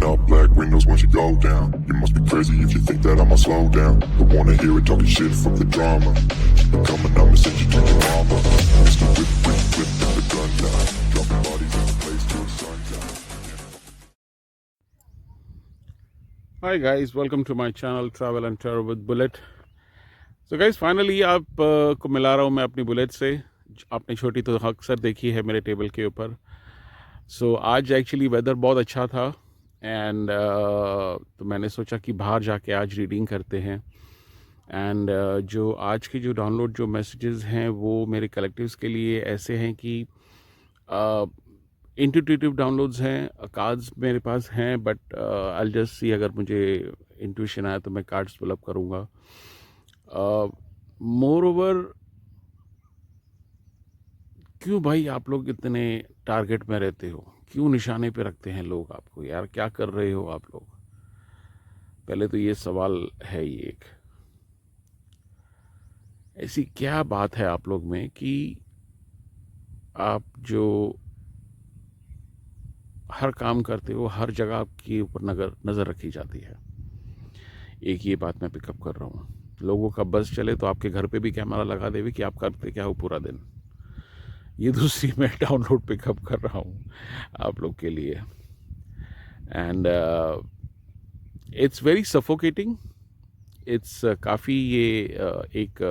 all black windows once you go down. You must be crazy if you think that I'ma slow down. Don't wanna hear it talking shit from the drama. Keep it coming, I'ma send you to your mama. Mr. Whip, whip, whip, with the gun down. Dropping bodies in the place till the sun down. Hi guys, welcome to my channel Travel and Terror with Bullet. So guys, finally आप को मिला रहा हूँ मैं अपनी bullet से. आपने छोटी तो अक्सर देखी है मेरे टेबल के ऊपर. सो आज एक्चुअली वेदर बहुत अच्छा था एंड तो मैंने सोचा कि बाहर जाके आज रीडिंग करते हैं. एंड जो आज के जो डाउनलोड जो मैसेजेस हैं वो मेरे कलेक्टिव्स के लिए ऐसे हैं कि इंट्यूटिव डाउनलोड्स हैं. कार्ड्स मेरे पास हैं बट आई जस्ट सी अगर मुझे इंट्यूशन आया तो मैं कार्ड्स पुल अप करूँगा. मोर ओवर क्यों भाई आप लोग इतने टारगेट में रहते हो, क्यों निशाने पे रखते हैं लोग आपको? यार क्या कर रहे हो आप लोग? पहले तो ये सवाल है. ये एक ऐसी क्या बात है आप लोग में कि आप जो हर काम करते हो हर जगह आपके ऊपर नज़र रखी जाती है. एक ये बात मैं पिकअप कर रहा हूँ. लोगों का बस चले तो आपके घर पे भी कैमरा लगा देवे कि आप करते क्या हो पूरा दिन. ये दूसरी मैं डाउनलोड पिकअप कर रहा हूँ आप लोग के लिए. And it's very suffocating. It's काफ़ी ये एक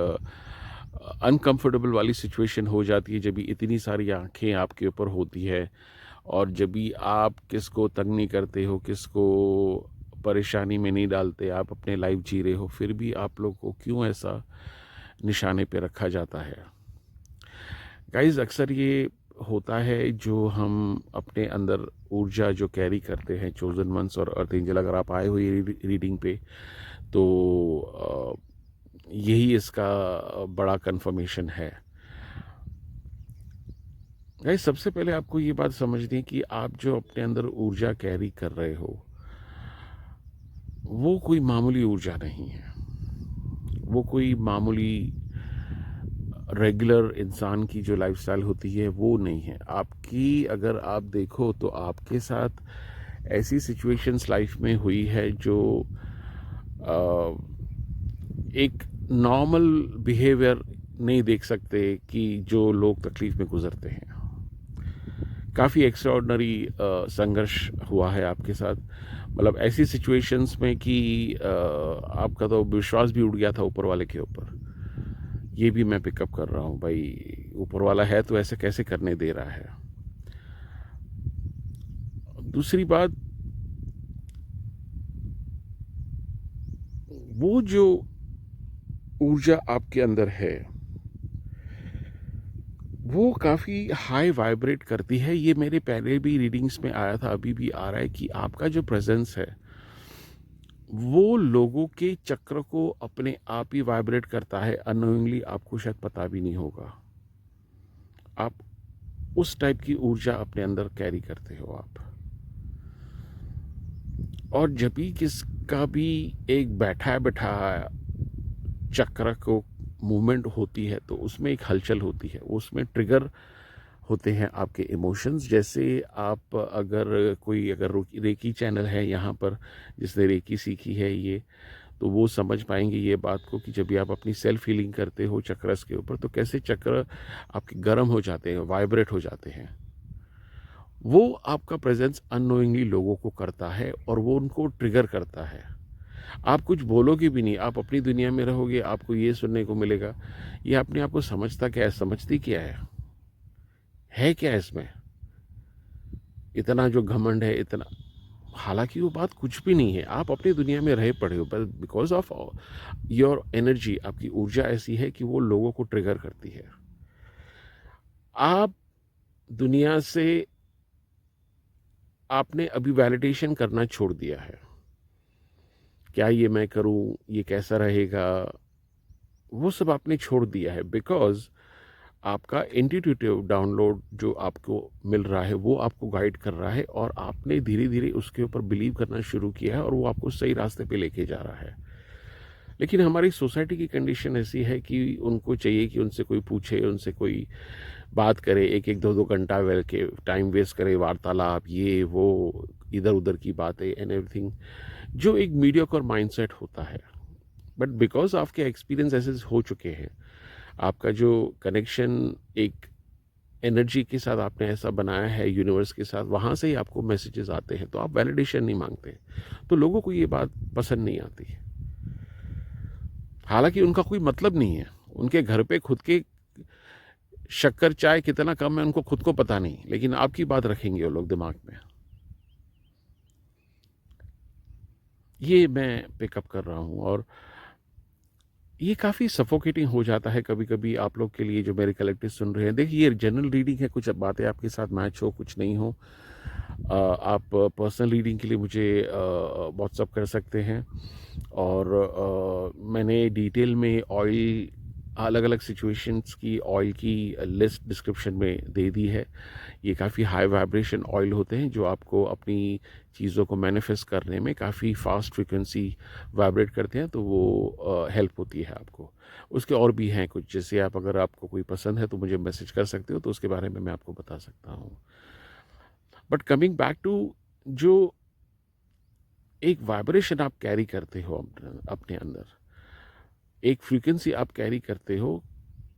अनकम्फर्टेबल वाली सिचुएशन हो जाती है जब भी इतनी सारी आंखें आपके ऊपर होती है और जब भी आप किसको तंग नहीं करते हो, किसको परेशानी में नहीं डालते, आप अपने लाइफ जी रहे हो, फिर भी आप लोग को क्यों ऐसा निशाने पे रखा जाता है? गाइस, अक्सर ये होता है जो हम अपने अंदर ऊर्जा जो कैरी करते हैं, चोजन वंस और अर्थ एंजल, अगर आप आए हुए रीडिंग पे तो यही इसका बड़ा कंफर्मेशन है. गाइस, सबसे पहले आपको ये बात समझनी है कि आप जो अपने अंदर ऊर्जा कैरी कर रहे हो वो कोई मामूली ऊर्जा नहीं है. वो कोई मामूली रेगुलर इंसान की जो लाइफस्टाइल होती है वो नहीं है. आपकी अगर आप देखो तो आपके साथ ऐसी सिचुएशंस लाइफ में हुई है जो एक नॉर्मल बिहेवियर नहीं देख सकते कि जो लोग तकलीफ में गुजरते हैं. काफ़ी एक्स्ट्राऑर्डिनरी संघर्ष हुआ है आपके साथ. मतलब ऐसी सिचुएशंस में कि आपका तो विश्वास भी उड़ गया था ऊपर वाले के ऊपर. ये भी मैं पिकअप कर रहा हूँ. भाई ऊपर वाला है तो ऐसे कैसे करने दे रहा है. दूसरी बात, वो जो ऊर्जा आपके अंदर है वो काफ़ी हाई वाइब्रेट करती है. ये मेरे पहले भी रीडिंग्स में आया था, अभी भी आ रहा है कि आपका जो प्रेजेंस है वो लोगों के चक्र को अपने आप ही वाइब्रेट करता है. अननोइंगली आपको शायद पता भी नहीं होगा. आप उस टाइप की ऊर्जा अपने अंदर कैरी करते हो आप. और जब भी किसका भी एक बैठा चक्र को मूवमेंट होती है तो उसमें एक हलचल होती है. उसमें ट्रिगर होते हैं आपके इमोशंस. जैसे आप अगर रेकी चैनल है यहाँ पर जिसने रेकी सीखी है ये, तो वो समझ पाएंगे ये बात को कि जब भी आप अपनी सेल्फ हीलिंग करते हो चक्रस के ऊपर तो कैसे चक्र आपके गर्म हो जाते हैं, वाइब्रेट हो जाते हैं. वो आपका प्रेजेंस अननोइंगली लोगों को करता है और वो उनको ट्रिगर करता है. आप कुछ बोलोगे भी नहीं, आप अपनी दुनिया में रहोगे, आपको ये सुनने को मिलेगा. ये अपने आप को समझता क्या है, समझती क्या है क्या इसमें इतना जो घमंड है, इतना. हालांकि वो बात कुछ भी नहीं है. आप अपनी दुनिया में रहे पड़े हो, बस बिकॉज ऑफ योर एनर्जी, आपकी ऊर्जा ऐसी है कि वो लोगों को ट्रिगर करती है. आप दुनिया से आपने अभी वैलिडेशन करना छोड़ दिया है. क्या ये मैं करूं, ये कैसा रहेगा, वो सब आपने छोड़ दिया है. बिकॉज आपका इंट्यूटिव डाउनलोड जो आपको मिल रहा है वो आपको गाइड कर रहा है और आपने धीरे धीरे उसके ऊपर बिलीव करना शुरू किया है और वो आपको सही रास्ते पे लेके जा रहा है. लेकिन हमारी सोसाइटी की कंडीशन ऐसी है कि उनको चाहिए कि उनसे कोई पूछे, उनसे कोई बात करे, एक एक दो दो घंटा वेल के टाइम वेस्ट करे, वार्तालाप, ये वो, इधर उधर की बातें एंड एवरीथिंग, जो एक मीडियोकर माइंडसेट होता है। बट बिकॉज आपके एक्सपीरियंस ऐसे हो चुके हैं, आपका जो कनेक्शन एक एनर्जी के साथ आपने ऐसा बनाया है यूनिवर्स के साथ, वहाँ से ही आपको मैसेजेस आते हैं, तो आप वैलिडेशन नहीं मांगते। तो लोगों को ये बात पसंद नहीं आती, हालांकि उनका कोई मतलब नहीं है। उनके घर पे खुद के शक्कर चाय कितना कम है उनको खुद को पता नहीं, लेकिन आपकी बात रखेंगे वो लोग दिमाग में। ये मैं पिकअप कर रहा हूँ, और ये काफ़ी सफोकेटिंग हो जाता है कभी कभी आप लोग के लिए जो मेरे कलेक्टिव सुन रहे हैं। देखिए, ये जनरल रीडिंग है, कुछ बातें आपके साथ मैच हो, कुछ नहीं हो। आप पर्सनल रीडिंग के लिए मुझे व्हाट्सअप कर सकते हैं, और मैंने डिटेल में ऑयल, अलग अलग सिचुएशंस की ऑयल की लिस्ट डिस्क्रिप्शन में दे दी है। ये काफ़ी हाई वाइब्रेशन ऑयल होते हैं जो आपको अपनी चीज़ों को मैनिफेस्ट करने में काफ़ी फास्ट फ्रिक्वेंसी वाइब्रेट करते हैं, तो वो हेल्प होती है आपको। उसके और भी हैं कुछ, जैसे आप, अगर आपको कोई पसंद है तो मुझे मैसेज कर सकते हो, तो उसके बारे में मैं आपको बता सकता हूँ। बट कमिंग बैक टू, जो एक वाइब्रेशन आप कैरी करते हो अपने अंदर, एक फ्रीक्वेंसी आप कैरी करते हो,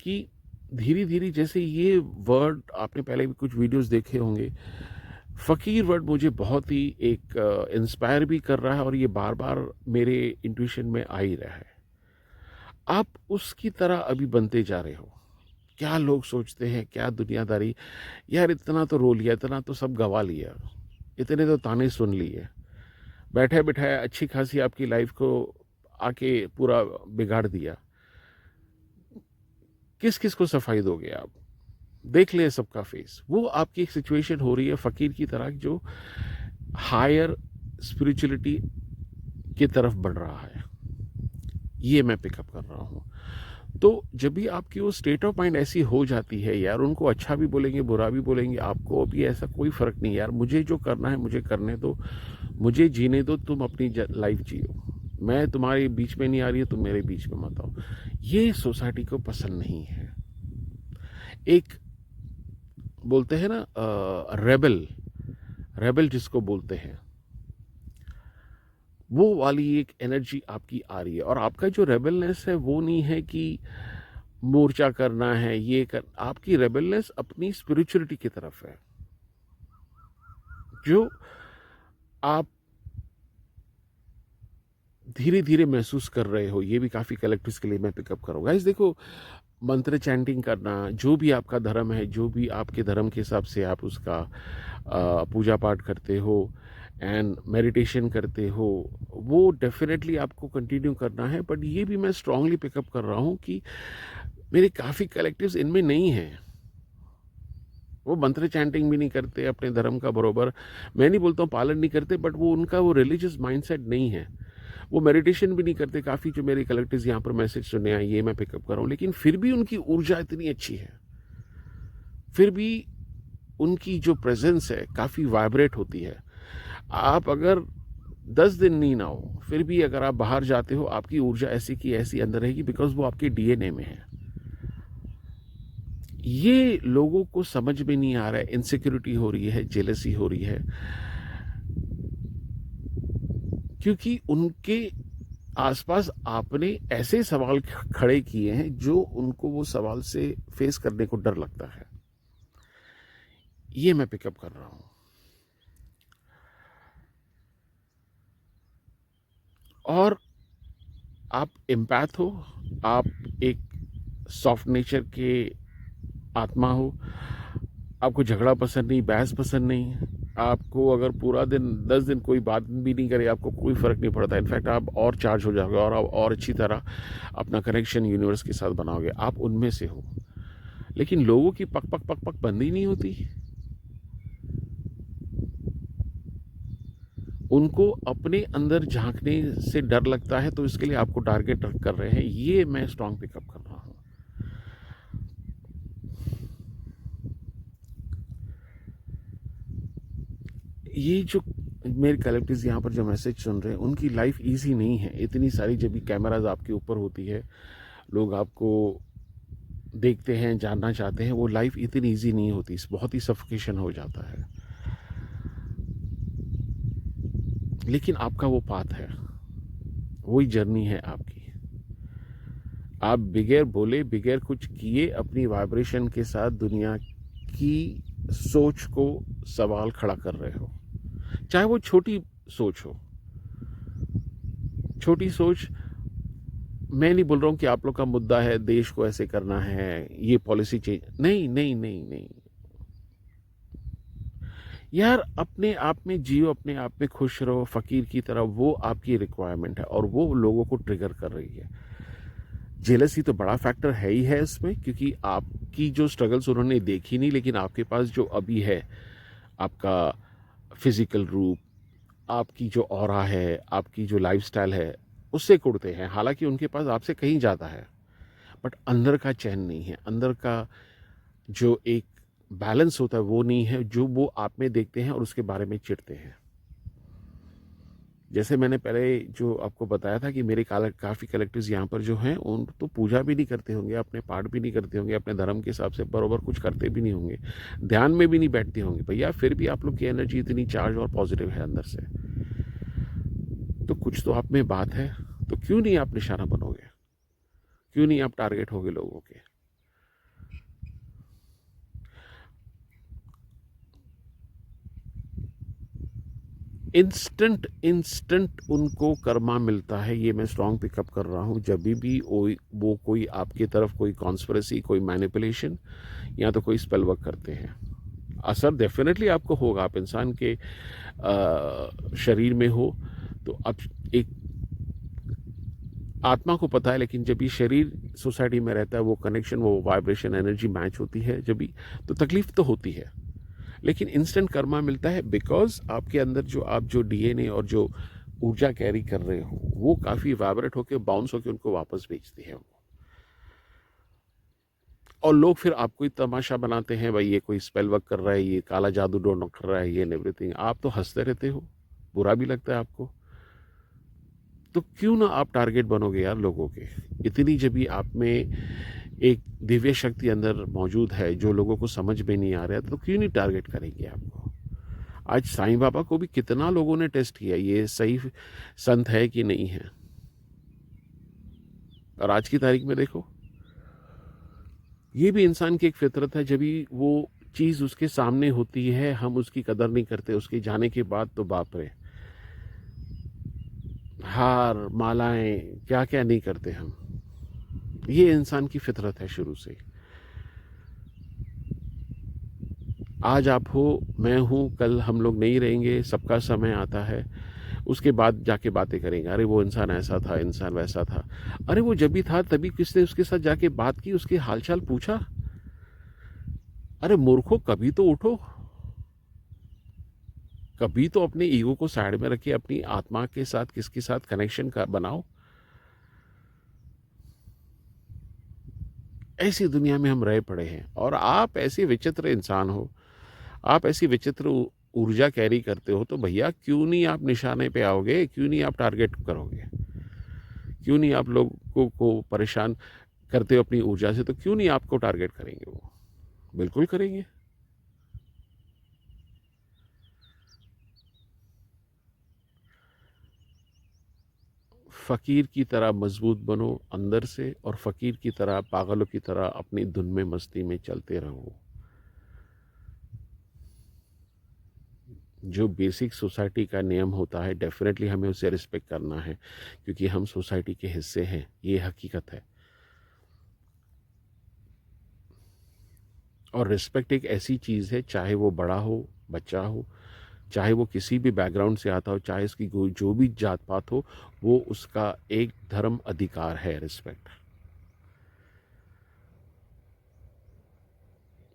कि धीरे धीरे, जैसे ये वर्ड आपने पहले भी कुछ वीडियोस देखे होंगे, फ़कीर वर्ड मुझे बहुत ही एक इंस्पायर भी कर रहा है, और ये बार बार मेरे इंट्यूशन में आ ही रहा है। आप उसकी तरह अभी बनते जा रहे हो। क्या लोग सोचते हैं, क्या दुनियादारी, यार इतना तो रो लिया, इतना तो सब गवा लिया, इतने तो ताने सुन लिए, बैठे बैठाए अच्छी खासी आपकी लाइफ को आके पूरा बिगाड़ दिया। किस किस को सफाई दोगे आप? देख ले सबका फेस। वो आपकी एक सिचुएशन हो रही है फकीर की तरह, जो हायर स्पिरिचुअलिटी की तरफ बढ़ रहा है। ये मैं पिकअप कर रहा हूँ। तो जब भी आपकी वो स्टेट ऑफ माइंड ऐसी हो जाती है, यार उनको अच्छा भी बोलेंगे, बुरा भी बोलेंगे, आपको अभी ऐसा कोई फर्क नहीं, यार मुझे जो करना है मुझे करने दो, मुझे जीने दो, तुम अपनी लाइफ जियो, मैं तुम्हारे बीच में नहीं आ रही है, तुम मेरे बीच में मत आओ। ये सोसाइटी को पसंद नहीं है। एक बोलते हैं ना रेबल, रेबल जिसको बोलते हैं, वो वाली एक एनर्जी आपकी आ रही है। और आपका जो रेबलनेस है वो नहीं है कि मोर्चा करना है, ये कर, आपकी रेबलनेस अपनी स्पिरिचुअलिटी की तरफ है, जो आप धीरे धीरे महसूस कर रहे हो। ये भी काफ़ी कलेक्टिव्स के लिए मैं पिकअप करूँगा। गाइस देखो, मंत्र चैंटिंग करना, जो भी आपका धर्म है, जो भी आपके धर्म के हिसाब से आप उसका पूजा पाठ करते हो एंड मेडिटेशन करते हो, वो डेफिनेटली आपको कंटिन्यू करना है। बट ये भी मैं स्ट्रांगली पिकअप कर रहा हूँ कि मेरे काफ़ी कलेक्टिव्स इनमें नहीं हैं। वो मंत्र चैंटिंग भी नहीं करते, अपने धर्म का बरोबर, मैं नहीं बोलता हूँ पालन नहीं करते, बट वो उनका वो रिलीजियस माइंडसेट नहीं है। वो मेडिटेशन भी नहीं करते। काफ़ी जो मेरे कलेक्टिव्स यहाँ पर मैसेज सुने हैं, ये मैं पिकअप कर रहा हूँ। लेकिन फिर भी उनकी ऊर्जा इतनी अच्छी है, फिर भी उनकी जो प्रेजेंस है काफ़ी वाइब्रेट होती है। आप अगर 10 दिन नहीं ना हो, फिर भी अगर आप बाहर जाते हो, आपकी ऊर्जा ऐसी की ऐसी अंदर रहेगी, बिकॉज वो आपके डीएनए में है। ये लोगों को समझ में नहीं आ रहा है। इनसिक्योरिटी हो रही है, जेलसी हो रही है, क्योंकि उनके आसपास आपने ऐसे सवाल खड़े किए हैं जो उनको वो सवाल से फेस करने को डर लगता है। ये मैं पिकअप कर रहा हूं। और आप एम्पैथ हो, आप एक सॉफ्ट नेचर के आत्मा हो, आपको झगड़ा पसंद नहीं, बहस पसंद नहीं, आपको अगर पूरा दिन 10 दिन कोई बात भी नहीं करे, आपको कोई फ़र्क नहीं पड़ता। इनफैक्ट आप और चार्ज हो जाओगे, और आप और अच्छी तरह अपना कनेक्शन यूनिवर्स के साथ बनाओगे। आप उनमें से हो। लेकिन लोगों की पक पक पक पक बंद ही नहीं होती। उनको अपने अंदर झांकने से डर लगता है, तो इसके लिए आपको टारगेट कर रहे हैं। ये मैं स्ट्रांग पिकअप कर रहा हूँ। ये जो मेरे कलेक्टिव्स यहाँ पर जो मैसेज सुन रहे हैं, उनकी लाइफ इजी नहीं है। इतनी सारी जब भी कैमराज आपके ऊपर होती है, लोग आपको देखते हैं, जानना चाहते हैं, वो लाइफ इतनी इजी नहीं होती, बहुत ही सफोकेशन हो जाता है। लेकिन आपका वो पाथ है, वही जर्नी है आपकी। आप बगैर बोले, बगैर कुछ किए, अपनी वाइब्रेशन के साथ दुनिया की सोच को सवाल खड़ा कर रहे हो, चाहे वो छोटी सोच हो। छोटी सोच, मैं नहीं बोल रहा हूँ कि आप लोग का मुद्दा है देश को ऐसे करना है, ये पॉलिसी चेंज, नहीं नहीं नहीं नहीं यार, अपने आप में जियो, अपने आप में खुश रहो फकीर की तरह, वो आपकी रिक्वायरमेंट है और वो लोगों को ट्रिगर कर रही है। जेलसी तो बड़ा फैक्टर है ही है इसमें, क्योंकि आपकी जो स्ट्रगल्स उन्होंने देखी नहीं, लेकिन आपके पास जो अभी है, आपका फिजिकल रूप, आपकी जो ऑरा है, आपकी जो लाइफस्टाइल है, उससे कुड़ते हैं। हालांकि उनके पास आपसे कहीं ज़्यादा है, बट अंदर का चैन नहीं है, अंदर का जो एक बैलेंस होता है वो नहीं है, जो वो आप में देखते हैं और उसके बारे में चिढ़ते हैं। जैसे मैंने पहले जो आपको बताया था कि मेरे काफ़ी कलेक्टर्स यहाँ पर जो हैं, उन तो पूजा भी नहीं करते होंगे, अपने पाठ भी नहीं करते होंगे, अपने धर्म के हिसाब से बराबर कुछ करते भी नहीं होंगे, ध्यान में भी नहीं बैठते होंगे भैया, फिर भी आप लोग की एनर्जी इतनी चार्ज और पॉजिटिव है अंदर से, तो कुछ तो आप में बात है। तो क्यों नहीं आप निशाना बनोगे, क्यों नहीं आप टारगेट होगे लोगों के। इंस्टेंट इंस्टेंट उनको कर्मा मिलता है, ये मैं स्ट्रॉन्ग पिकअप कर रहा हूँ। जब भी वो कोई आपकी तरफ कोई कॉन्स्पिरेसी, कोई मैनिपुलेशन या तो कोई स्पेल वर्क करते हैं, असर डेफिनेटली आपको होगा। आप इंसान के शरीर में हो तो अब एक आत्मा को पता है, लेकिन जब ये शरीर सोसाइटी में रहता है, वो कनेक्शन, वो वाइब्रेशन, एनर्जी मैच होती है जब भी, तो तकलीफ तो होती है, लेकिन इंस्टेंट कर्मा मिलता है बिकॉज आपके अंदर जो आप जो डीएनए और जो ऊर्जा कैरी कर रहे हो, वो काफ़ी वाइब्रेट होकर बाउंस होकर उनको वापस भेजती है वो। और लोग फिर आपको ही तमाशा बनाते हैं, भाई ये कोई स्पेल वर्क कर रहा है, ये काला जादू डोंट कर रहा है, ये एवरीथिंग। आप तो हंसते रहते हो, बुरा भी लगता है आपको, तो क्यों ना आप टारगेट बनोगे यार लोगों के। इतनी जब भी आप में एक दिव्य शक्ति अंदर मौजूद है जो लोगों को समझ में नहीं आ रहा है, तो क्यों नहीं टारगेट करेंगे आपको। आज साईं बाबा को भी कितना लोगों ने टेस्ट किया, ये सही संत है कि नहीं है, और आज की तारीख में देखो, ये भी इंसान की एक फितरत है। जब भी वो चीज़ उसके सामने होती है, हम उसकी कदर नहीं करते, उसके जाने के बाद तो बाप रे, हार मालाएं क्या क्या नहीं करते हम। ये इंसान की फितरत है शुरू से। आज आप हो, मैं हूँ, कल हम लोग नहीं रहेंगे, सबका समय आता है, उसके बाद जाके बातें करेंगे, अरे वो इंसान ऐसा था, इंसान वैसा था। अरे वो जब भी था तभी किसने उसके साथ जाके बात की, उसके हालचाल पूछा। अरे मूर्खों, कभी तो उठो, कभी तो अपने ईगो को साइड में रखिए, अपनी आत्मा के साथ किसके साथ कनेक्शन का बनाओ। ऐसी दुनिया में हम रह पड़े हैं, और आप ऐसे विचित्र इंसान हो, आप ऐसी विचित्र ऊर्जा कैरी करते हो, तो भैया क्यों नहीं आप निशाने पे आओगे, क्यों नहीं आप टारगेट करोगे, क्यों नहीं आप लोगों को परेशान करते हो अपनी ऊर्जा से, तो क्यों नहीं आपको टारगेट करेंगे वो, बिल्कुल करेंगे। फ़कीर की तरह मजबूत बनो अंदर से, और फ़कीर की तरह, पागलों की तरह अपनी धुन में मस्ती में चलते रहो। जो बेसिक सोसाइटी का नियम होता है, डेफिनेटली हमें उसे रिस्पेक्ट करना है, क्योंकि हम सोसाइटी के हिस्से हैं, ये हकीकत है। और रिस्पेक्ट एक ऐसी चीज़ है, चाहे वो बड़ा हो, बच्चा हो, चाहे वो किसी भी बैकग्राउंड से आता हो, चाहे उसकी जो भी जात पात हो, वो उसका एक धर्म अधिकार है, रिस्पेक्ट।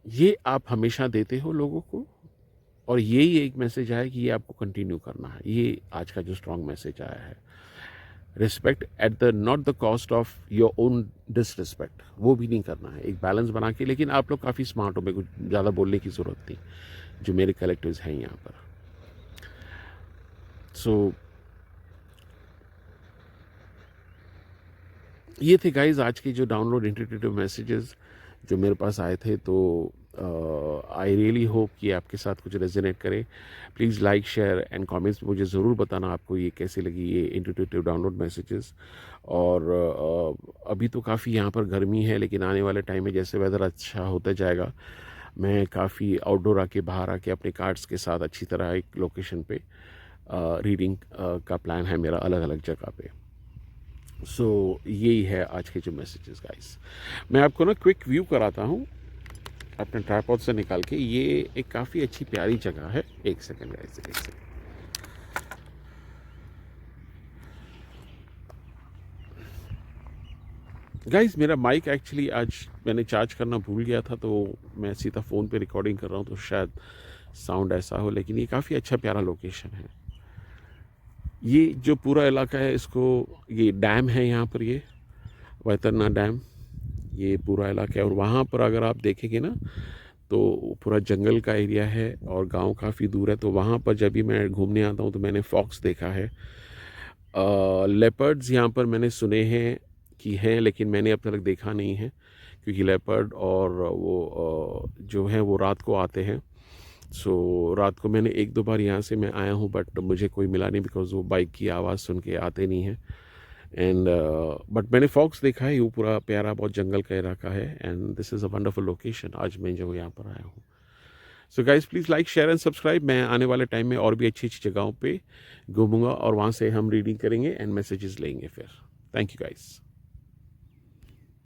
ये आप हमेशा देते हो लोगों को, और यही एक मैसेज आया कि ये आपको कंटिन्यू करना है। ये आज का जो स्ट्रॉन्ग मैसेज आया है, respect at the not the cost of your own disrespect, वो भी नहीं करना है, एक बैलेंस बना के। लेकिन आप लोग काफ़ी स्मार्ट हो, मेरे को ज़्यादा बोलने की ज़रूरत नहीं, जो मेरे कलेक्टिव्स हैं यहाँ पर। सो ये थे गाइज आज के जो डाउनलोड इंट्यूटिव मैसेजेस जो मेरे पास आए थे। तो आई रियली होप कि आपके साथ कुछ रेजोनेट करे. Please like share and comments में मुझे ज़रूर बताना आपको ये कैसी लगी ये इंट्यूटिव डाउनलोड मैसेजेस. और अभी तो काफ़ी यहाँ पर गर्मी है, लेकिन आने वाले टाइम में जैसे वेदर अच्छा होता जाएगा, मैं काफ़ी आउटडोर आके बाहर आके अपने कार्ड्स के साथ अच्छी तरह एक लोकेशन पे रीडिंग का प्लान है मेरा अलग अलग जगह पे. सो यही है आज के जो मैसेजेस गाइस. मैं आपको ना क्विक व्यू कराता हूँ अपने ट्राइपॉड से निकाल के. ये एक काफ़ी अच्छी प्यारी जगह है. एक सेकंड गाइस, एक सेकंड. गाइस मेरा माइक एक्चुअली आज मैंने चार्ज करना भूल गया था, तो मैं सीधा फ़ोन पे रिकॉर्डिंग कर रहा हूँ, तो शायद साउंड ऐसा हो. लेकिन ये काफ़ी अच्छा प्यारा लोकेशन है. ये जो पूरा इलाका है, इसको ये डैम है यहाँ पर, ये वैतरना डैम, ये पूरा इलाका है. और वहाँ पर अगर आप देखेंगे ना तो पूरा जंगल का एरिया है और गांव काफ़ी दूर है. तो वहाँ पर जब भी मैं घूमने आता हूँ तो मैंने फॉक्स देखा है. लेपर्ड्स यहाँ पर मैंने सुने हैं कि हैं, लेकिन मैंने अब तक देखा नहीं है, क्योंकि लेपर्ड और वो जो है वो रात को आते हैं. सो रात को मैंने एक दो बार यहाँ से मैं आया हूँ, बट मुझे कोई मिला नहीं, बिकॉज वो बाइक की आवाज़ सुन के आते नहीं हैं. एंड बट मैंने फॉक्स देखा है. ये पूरा प्यारा बहुत जंगल का इलाका है. And this is a wonderful location. आज मैं जो यहाँ पर आया हूँ. So guys please like share and subscribe. मैं आने वाले टाइम में और भी अच्छी अच्छी जगहों पे घूमूंगा और वहाँ से हम रीडिंग करेंगे एंड मैसेजेस लेंगे फिर. Thank you guys.